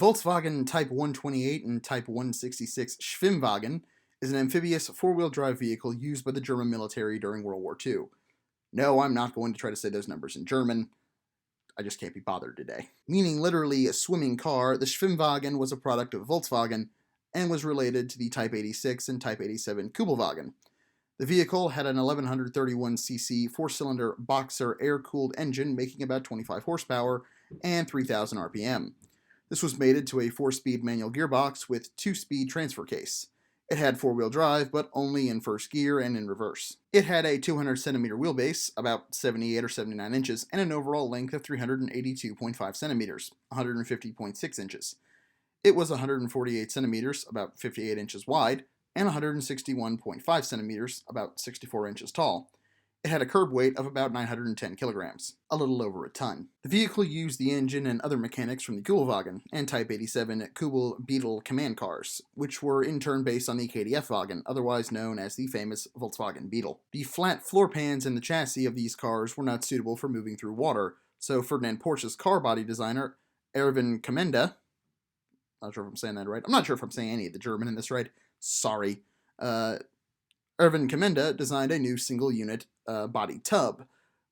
Volkswagen Type 128 and Type 166 Schwimmwagen is an amphibious four-wheel drive vehicle used by the German military during World War II. No, I'm not going to try to say those numbers in German. I just can't be bothered today. Meaning literally a swimming car, the Schwimmwagen was a product of Volkswagen and was related to the Type 86 and Type 87 Kübelwagen. The vehicle had an 1131cc four-cylinder Boxer air-cooled engine making about 25 horsepower and 3,000 RPM. This was mated to a 4-speed manual gearbox with 2-speed transfer case. It had four-wheel drive, but only in first gear and in reverse. It had a 200cm wheelbase, about 78 or 79 inches, and an overall length of 382.5 centimeters, 150.6 inches. It was 148 centimeters, about 58 inches wide, and 161.5 centimeters, about 64 inches tall. It had a curb weight of about 910 kilograms, a little over a ton. The vehicle used the engine and other mechanics from the Kübelwagen and Type 87 Kübel Beetle command cars, which were in turn based on the KDF wagon, otherwise known as the famous Volkswagen Beetle. The flat floor pans in the chassis of these cars were not suitable for moving through water, so Ferdinand Porsche's car body designer, Erwin Kommende, not sure if I'm saying that right, I'm not sure if I'm saying any of the German in this right, sorry, Erwin Kommende designed a new single-unit body tub.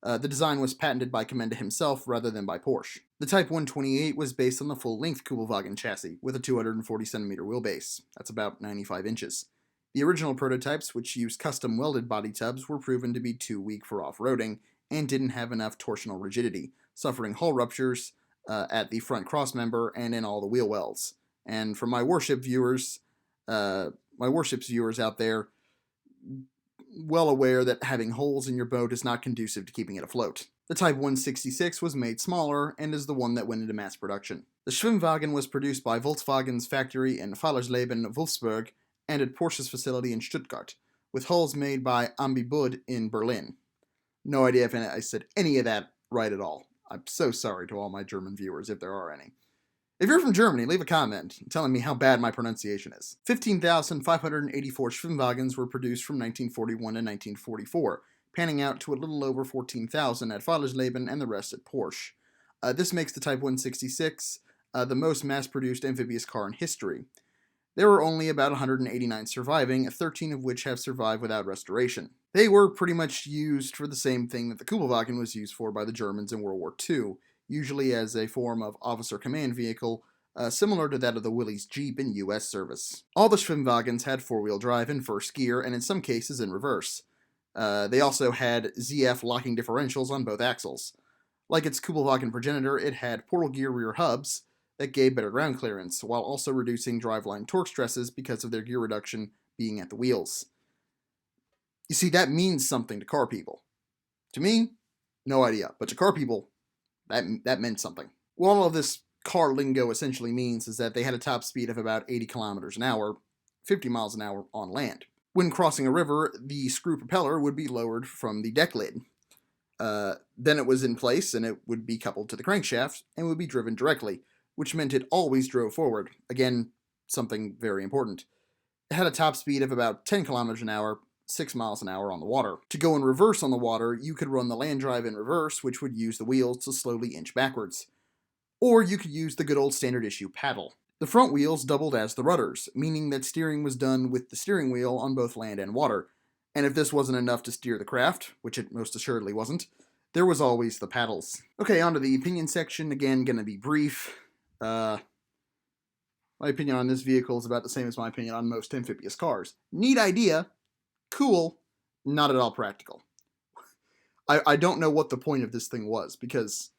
The design was patented by Kommende himself rather than by Porsche. The Type 128 was based on the full-length Kübelwagen chassis with a 240cm wheelbase. That's about 95 inches. The original prototypes, which used custom welded body tubs, were proven to be too weak for off-roading and didn't have enough torsional rigidity, suffering hull ruptures at the front crossmember and in all the wheel wells. And for my warships viewers out there, well aware that having holes in your boat is not conducive to keeping it afloat. The Type 166 was made smaller and is the one that went into mass production. The Schwimmwagen was produced by Volkswagen's factory in Fallersleben, Wolfsburg, and at Porsche's facility in Stuttgart, with hulls made by amphibious in Berlin. No idea if I said any of that right at all. I'm so sorry to all my German viewers, if there are any. If you're from Germany, leave a comment telling me how bad my pronunciation is. 15,584 Schwimmwagens were produced from 1941 to 1944, panning out to a little over 14,000 at Fallersleben and the rest at Porsche. This makes the Type 166 the most mass-produced amphibious car in history. There were only about 189 surviving, 13 of which have survived without restoration. They were pretty much used for the same thing that the Kübelwagen was used for by the Germans in World War II, usually as a form of officer command vehicle, similar to that of the Willys Jeep in U.S. service. All the Schwimmwagens had four-wheel drive in first gear, and in some cases in reverse. They also had ZF locking differentials on both axles. Like its Kübelwagen progenitor, it had portal gear rear hubs that gave better ground clearance, while also reducing driveline torque stresses because of their gear reduction being at the wheels. You see, that means something to car people. To me, no idea, but to car people, that meant something. Well, all of this car lingo essentially means is that they had a top speed of about 80 kilometers an hour, 50 miles an hour on land. When crossing a river, the screw propeller would be lowered from the deck lid. Then it was in place and it would be coupled to the crankshaft and would be driven directly, which meant it always drove forward. Again, something very important. It had a top speed of about 10 kilometers an hour, 6 miles an hour on the water. To go in reverse on the water, you could run the land drive in reverse, which would use the wheels to slowly inch backwards. Or you could use the good old standard issue paddle. The front wheels doubled as the rudders, meaning that steering was done with the steering wheel on both land and water. And if this wasn't enough to steer the craft, which it most assuredly wasn't, there was always the paddles. Okay, on to the opinion section. Again, gonna be brief. My opinion on this vehicle is about the same as my opinion on most amphibious cars. Neat idea. Cool, not at all practical. I don't know what the point of this thing was, because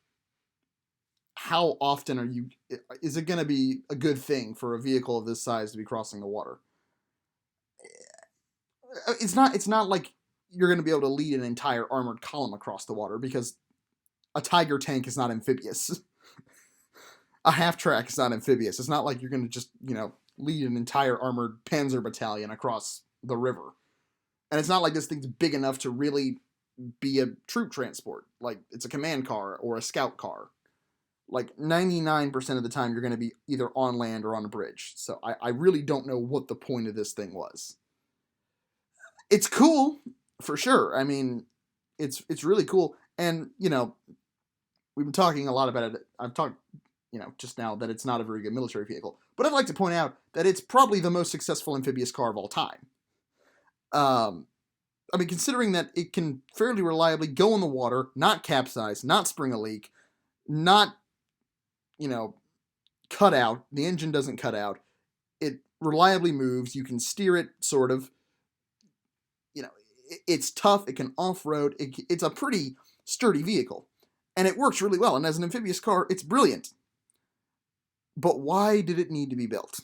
how often is it going to be a good thing for a vehicle of this size to be crossing the water? It's not like you're going to be able to lead an entire armored column across the water, because a Tiger tank is not amphibious. A half-track is not amphibious. It's not like you're going to just, lead an entire armored panzer battalion across the river. And it's not like this thing's big enough to really be a troop transport. Like, it's a command car or a scout car. Like, 99% of the time, you're going to be either on land or on a bridge. So I really don't know what the point of this thing was. It's cool, for sure. I mean, it's really cool. And, we've been talking a lot about it. I've talked just now that it's not a very good military vehicle. But I'd like to point out that it's probably the most successful amphibious car of all time. I mean, considering that it can fairly reliably go in the water, not capsize, not spring a leak, not, cut out. The engine doesn't cut out. It reliably moves. You can steer it, sort of. It's tough. It can off-road. It's a pretty sturdy vehicle. And it works really well. And as an amphibious car, it's brilliant. But why did it need to be built?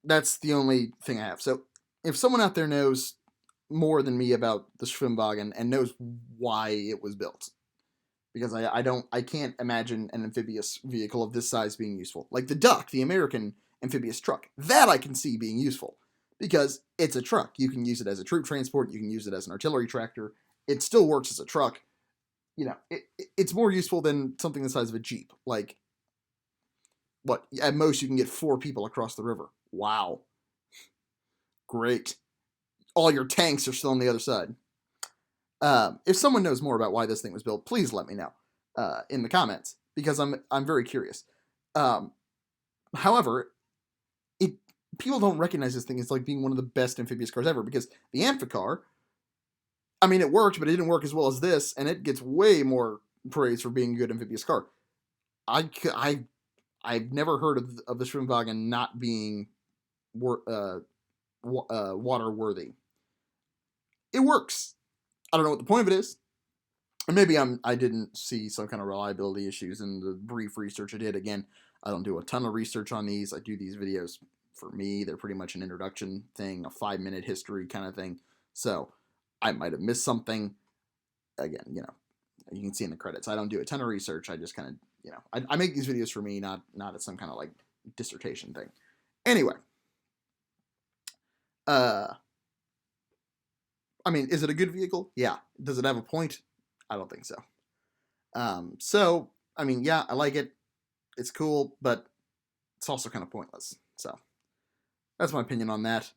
That's the only thing I have. So if someone out there knows more than me about the Schwimmwagen and knows why it was built, because I can't imagine an amphibious vehicle of this size being useful. Like the Duck, the American amphibious truck, that I can see being useful, because it's a truck. You can use it as a troop transport, you can use it as an artillery tractor, it still works as a truck. It's more useful than something the size of a Jeep. Like, what, at most you can get 4 people across the river. Wow. Great. All your tanks are still on the other side. If someone knows more about why this thing was built, please let me know in the comments, because I'm very curious. However, people don't recognize this thing as like being one of the best amphibious cars ever, because the Amphicar, I mean, it worked, but it didn't work as well as this, and it gets way more praise for being a good amphibious car. I've never heard of the Schwimmwagen not being water worthy. It works. I don't know what the point of it is. And maybe I didn't see some kind of reliability issues in the brief research I did. Again, I don't do a ton of research on these. I do these videos for me. They're pretty much an introduction thing, a 5-minute history kind of thing. So I might have missed something. Again, you can see in the credits, I don't do a ton of research. I just kind of, I make these videos for me, not as some kind of like dissertation thing. Anyway, I mean, is it a good vehicle? Yeah. Does it have a point? I don't think so. So, I mean, yeah, I like it. It's cool, but it's also kind of pointless. So, that's my opinion on that.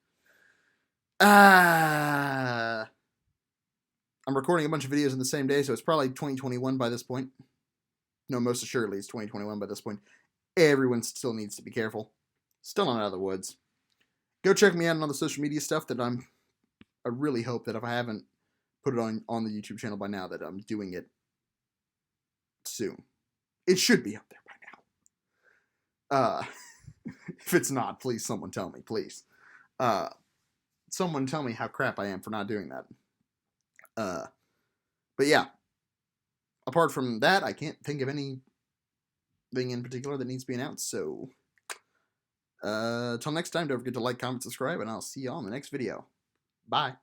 I'm recording a bunch of videos in the same day, so it's probably 2021 by this point. No, most assuredly it's 2021 by this point. Everyone still needs to be careful. Still not out of the woods. Go check me out on the social media stuff that I really hope that if I haven't put it on the YouTube channel by now, that I'm doing it soon. It should be up there by now. If it's not, please someone tell me, please. Someone tell me how crap I am for not doing that. But yeah, apart from that, I can't think of anything in particular that needs to be announced. So, till next time, don't forget to like, comment, subscribe, and I'll see you all in the next video. Bye.